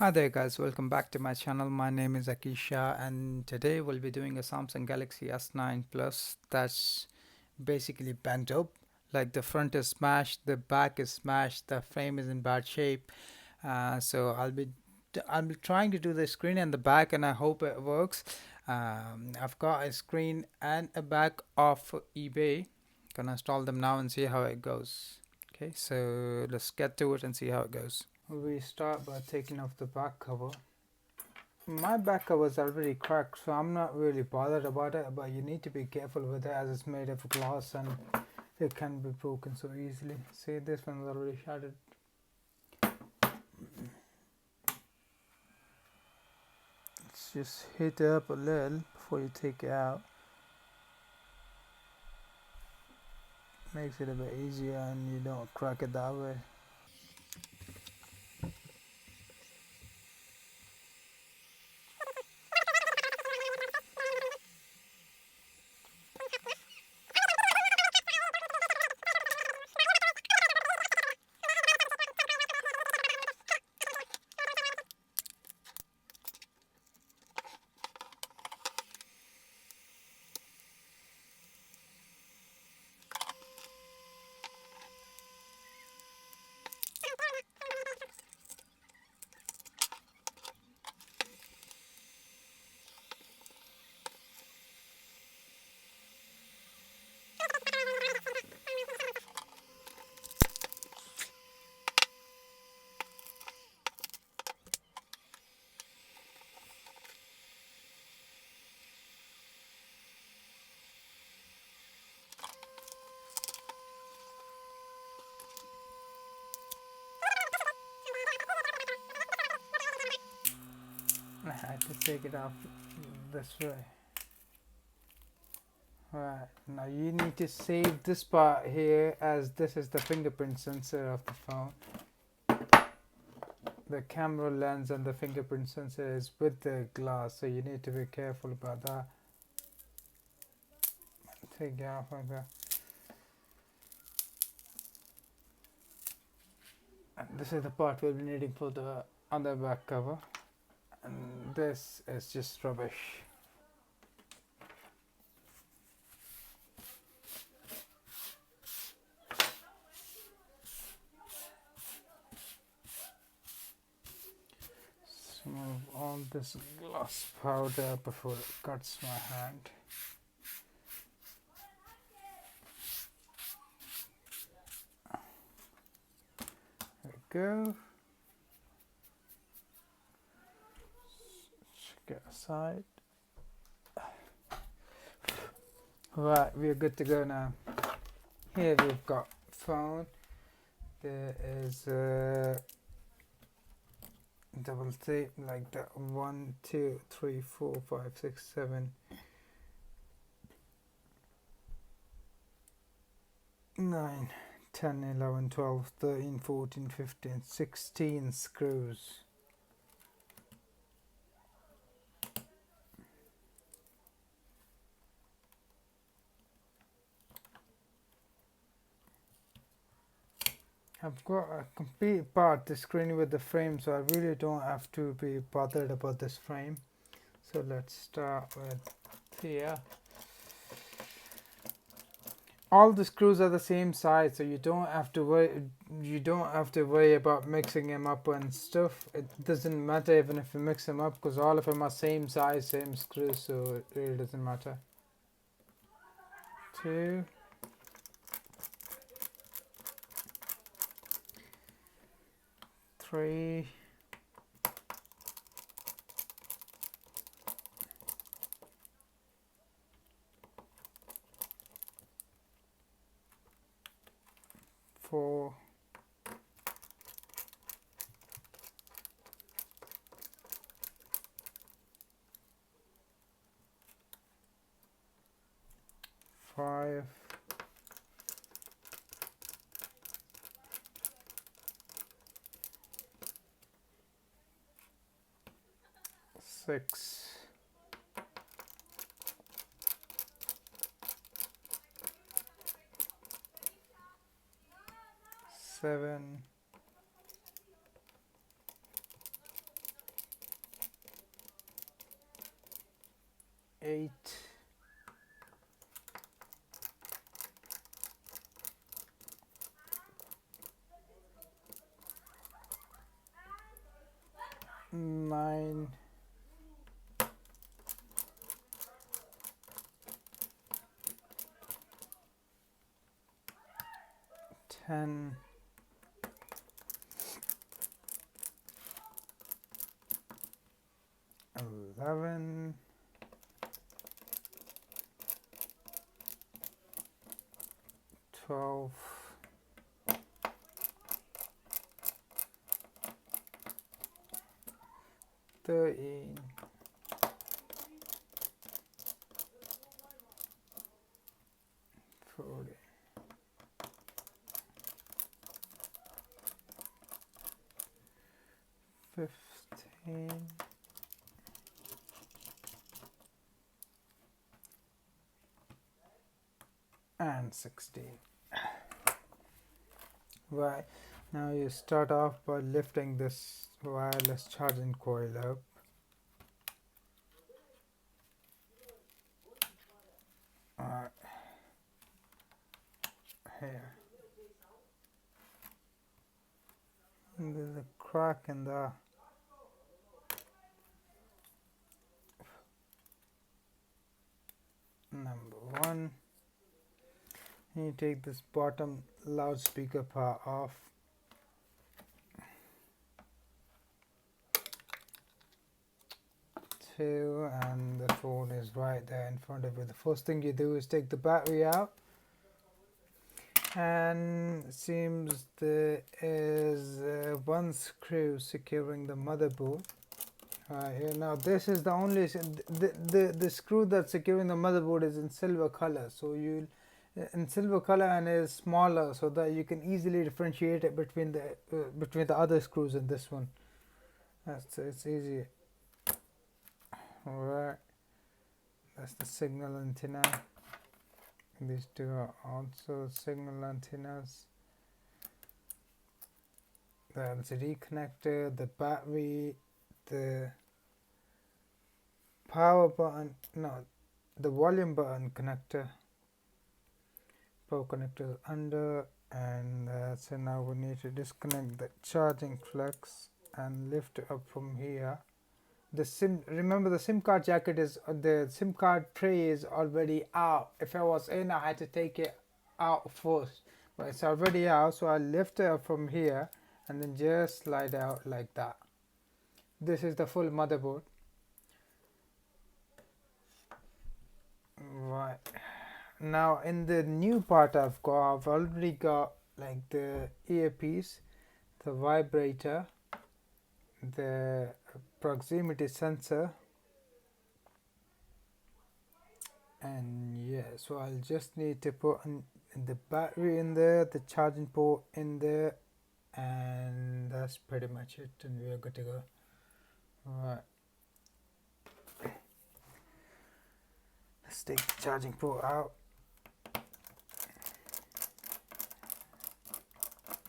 Hi there guys, welcome back to my channel. My name is Akisha and today we'll be doing a Samsung Galaxy S9 Plus that's basically bent up. Like the front is smashed, the back is smashed, the frame is in bad shape. So I'll be trying to do the screen and the back and I hope it works. I've got a screen and a back off eBay. Gonna install them now and see how it goes. Okay, so let's get to it and see how it goes. We start by taking off the back cover. My back cover is already cracked, so I'm not really bothered about it, but you need to be careful with it as it's made of glass and it can be broken so easily. See, this one's already shattered. Let's just hit it up a little before you take it out. Makes it a bit easier and you don't crack it that way. I had to take it off this way. Right, now you need to save this part here as this is the fingerprint sensor of the phone. The camera lens and the fingerprint sensor is with the glass, so you need to be careful about that. Take it off like that. And this is the part we'll be needing for the other back cover. And this is just rubbish. Remove all this gloss powder before it cuts my hand. There we go. Check it aside. Right, we're good to go now. Here we've got phone. There is double tape like that. 1, 2, 3, 4, 5, 6, 7, 9, 10, 11, 12, 13, 14, 15, 16 screws. I've got a complete part, the screen with the frame, so I really don't have to be bothered about this frame. So let's start with here. All the screws are the same size, so you don't have to worry about mixing them up and stuff. It doesn't matter even if you mix them up because all of them are same size, same screws, so it really doesn't matter. 2, 3, 4, 5, 6, 7, 8, 9, 10, 11, 12, 13, 14, 15, and 16. Right, now you start off by lifting this wireless charging coil up. Here. And there's a crack in the number 1. You take this bottom loudspeaker part off. And the phone is right there in front of you. The first thing you do is take the battery out, and it seems there is one screw securing the motherboard right here. Now this is the only the screw that's securing the motherboard is in silver color, so you in silver color and is smaller, so that you can easily differentiate it between the other screws in this one. It's easy. Alright, that's the signal antenna. These two are also signal antennas. The LCD connector, the battery, the power button, no, the volume button connector. Power connector is under, and so now we need to disconnect the charging flex and lift it up from here. Remember the SIM card jacket is the SIM card tray is already out. If I was in, I had to take it out first, but it's already out, so I'll lift it up from here and then just slide out like that. This is the full motherboard. Right, now in the new part I've already got like the earpiece, the vibrator, the proximity sensor, and yeah, so I'll just need to put the battery in there, the charging port in there, and that's pretty much it, and we are good to go. Alright, let's take the charging port out.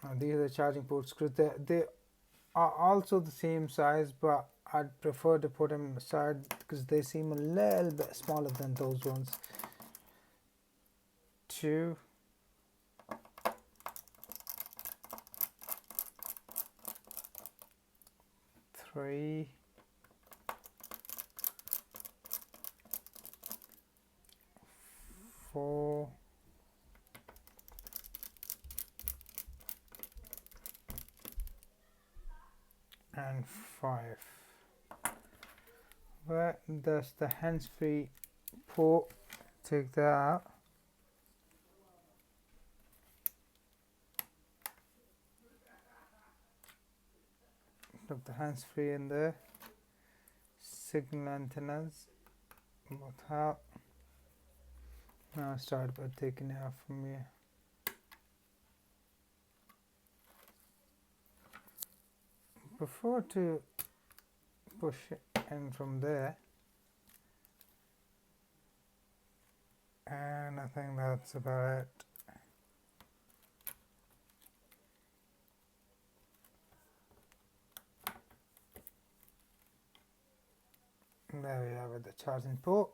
Now these are the charging port screws. They are also the same size, but I'd prefer to put them aside because they seem a little bit smaller than those ones. 2, 3, 4, and 5. Well, that's the hands-free port. Take that out. Put the hands-free in there. Signal antennas, both out. Now start by taking it out from here. Prefer to push it in from there, and I think that's about it. There we have it, the charging port.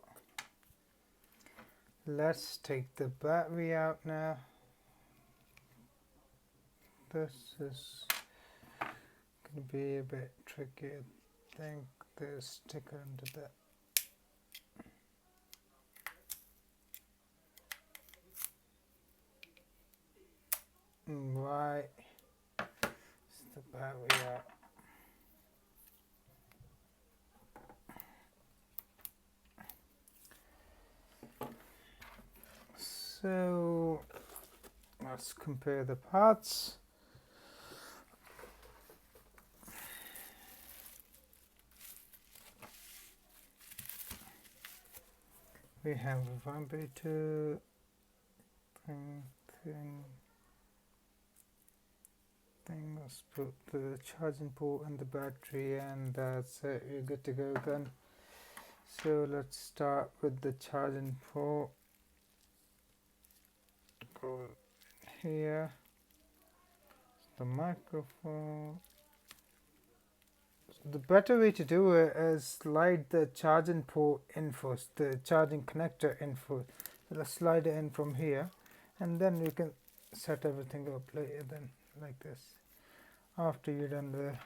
Let's take the battery out now. This is gonna be a bit tricky. I think there's a sticker under that. Why is the battery out? So let's compare the parts. We have a vibrator thing. Let's put the charging port and the battery, and that's it. You're good to go then. So let's start with the charging port. Go here. The microphone. The better way to do it is slide the charging port in first, the charging connector in first. So let's slide it in from here, and then you can set everything up later then, like this. After you're done there.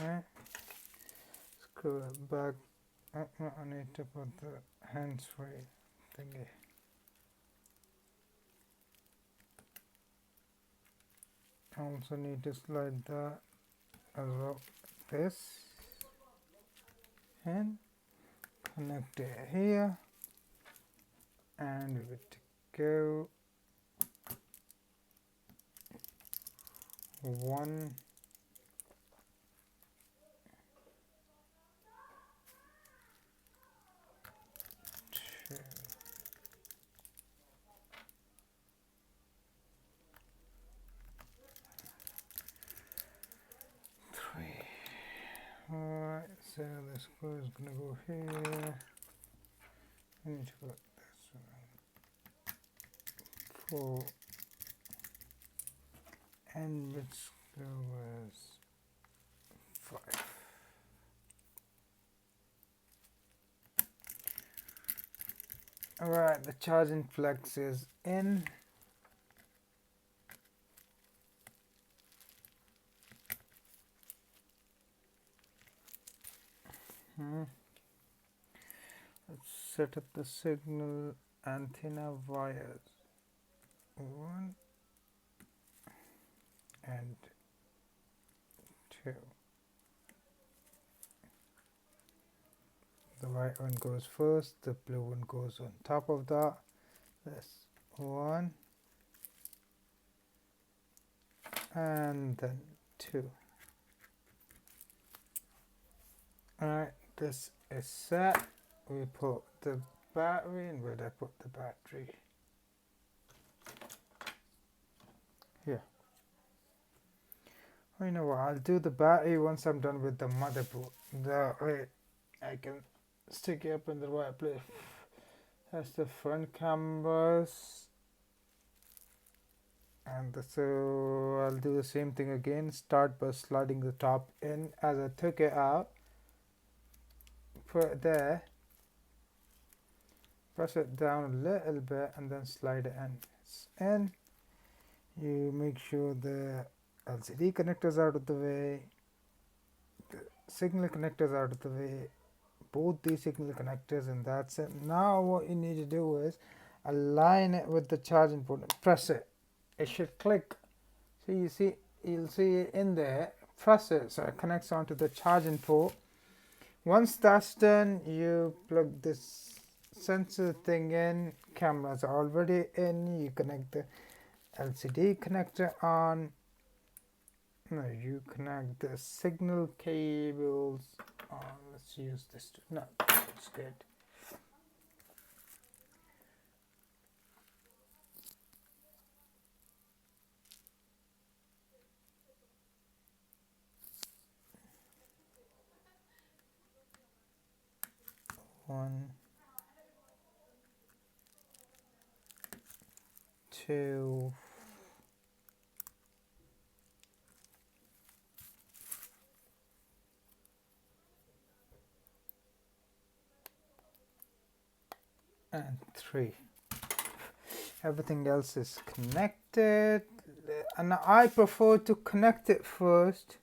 Right. Screw it back. I need to put the hands-free thingy. Also need to slide that as well. This and connect it here, and we're good to go. 1, 2, 3. Alright, so the screw is gonna go here. I need to put this one. 4. And which screw was 5. Alright, the charging flex is in. Let's set up the signal antenna wires. 1 and 2. The white one goes first, the blue one goes on top of that. This 1 and then 2. Alright, this is set. We put the battery, and where did I put the battery? Here. Well, you know what, I'll do the battery once I'm done with the motherboard. That way I can stick it up in the right place. That's the front cameras. And so I'll do the same thing again. Start by sliding the top in. As I took it out, put it there, press it down a little bit, and then slide it in. It's in. You make sure the LCD connectors are out of the way, the signal connectors are out of the way, both these signal connectors, and that's it. Now what you need to do is align it with the charging port and press it. It should click. So you'll see it in there. Press it so it connects onto the charging port. Once that's done, you plug this sensor thing in. Cameras are already in. You connect the LCD connector on. No, you connect the signal cables on. Let's use this. No, it's good. One, 2, and 3. Everything else is connected, and I prefer to connect it first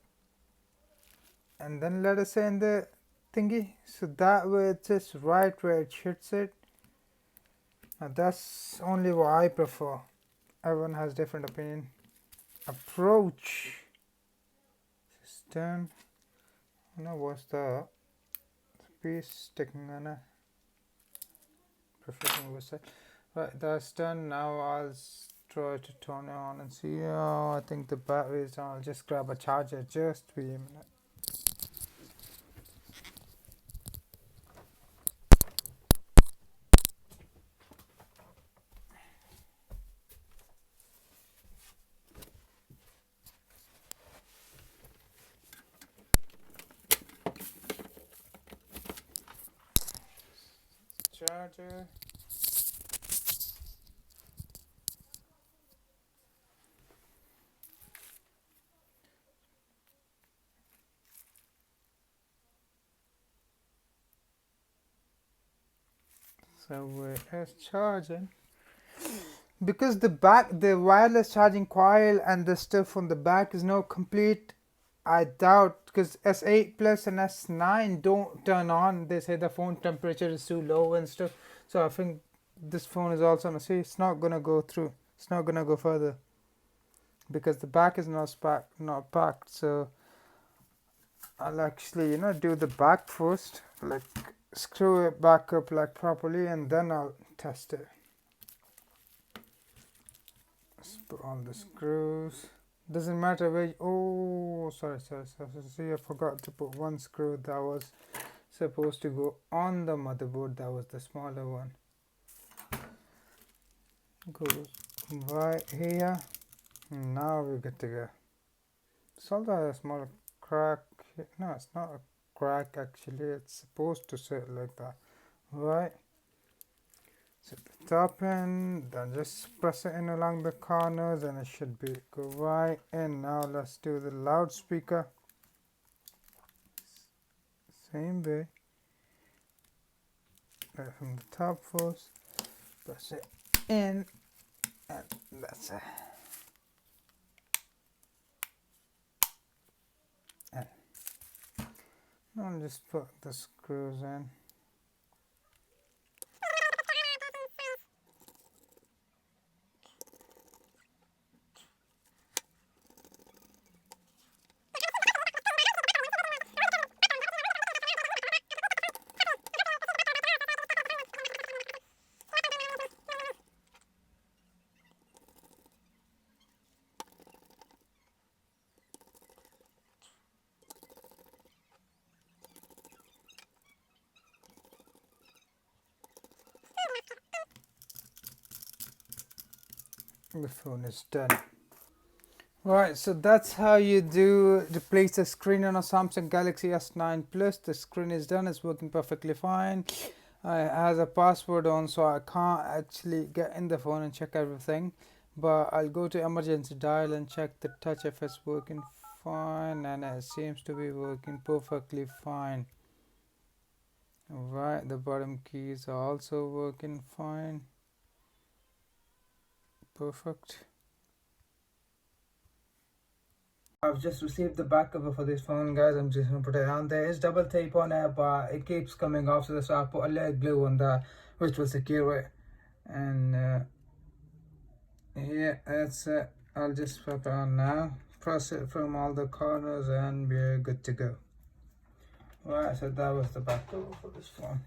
and then let us say in the thingy, so that way it's just right where it should sit. Now that's only what I prefer. Everyone has different opinion. Approach system. Now what's the piece taking on a professional website? Right, that's done. Now I'll try to turn it on and see. Oh, I think the battery is on. I'll just grab a charger. Just be a minute. Charger. So it's charging. Because the wireless charging coil and the stuff on the back is not complete, I doubt, because S8 Plus and S9 don't turn on. They say the phone temperature is too low and stuff. So I think this phone is also gonna see it's not gonna go through. It's not gonna go further because the back is not packed. So I'll actually do the back first, like screw it back up like properly, and then I'll test it. Let's put on the screws. Doesn't matter where sorry. See, I forgot to put one screw that was supposed to go on the motherboard. That was the smaller one. Goes right here. Now we're good to go. Solve a small crack. No, it's not a crack actually. It's supposed to sit like that. Right. So the top end, then just press it in along the corners and it should be go right in. Now let's do the loudspeaker. Same way. Right from the top first. Press it in and that's it. And I'll just put the screws in. The phone is done. Right, so that's how you do replace the screen on a Samsung Galaxy S9 Plus. The screen is done, it's working perfectly fine. It has a password on, so I can't actually get in the phone and check everything, but I'll go to emergency dial and check the touch if it's working fine, and it seems to be working perfectly fine. Right, the bottom keys are also working fine. Perfect. I've just received the back cover for this phone, guys. I'm just gonna put it on. There is double tape on it, but it keeps coming off, so I put a little glue on that, which will secure it. And yeah, that's it. I'll just put it on now. Press it from all the corners, and we're good to go. Right, so that was the back cover for this phone.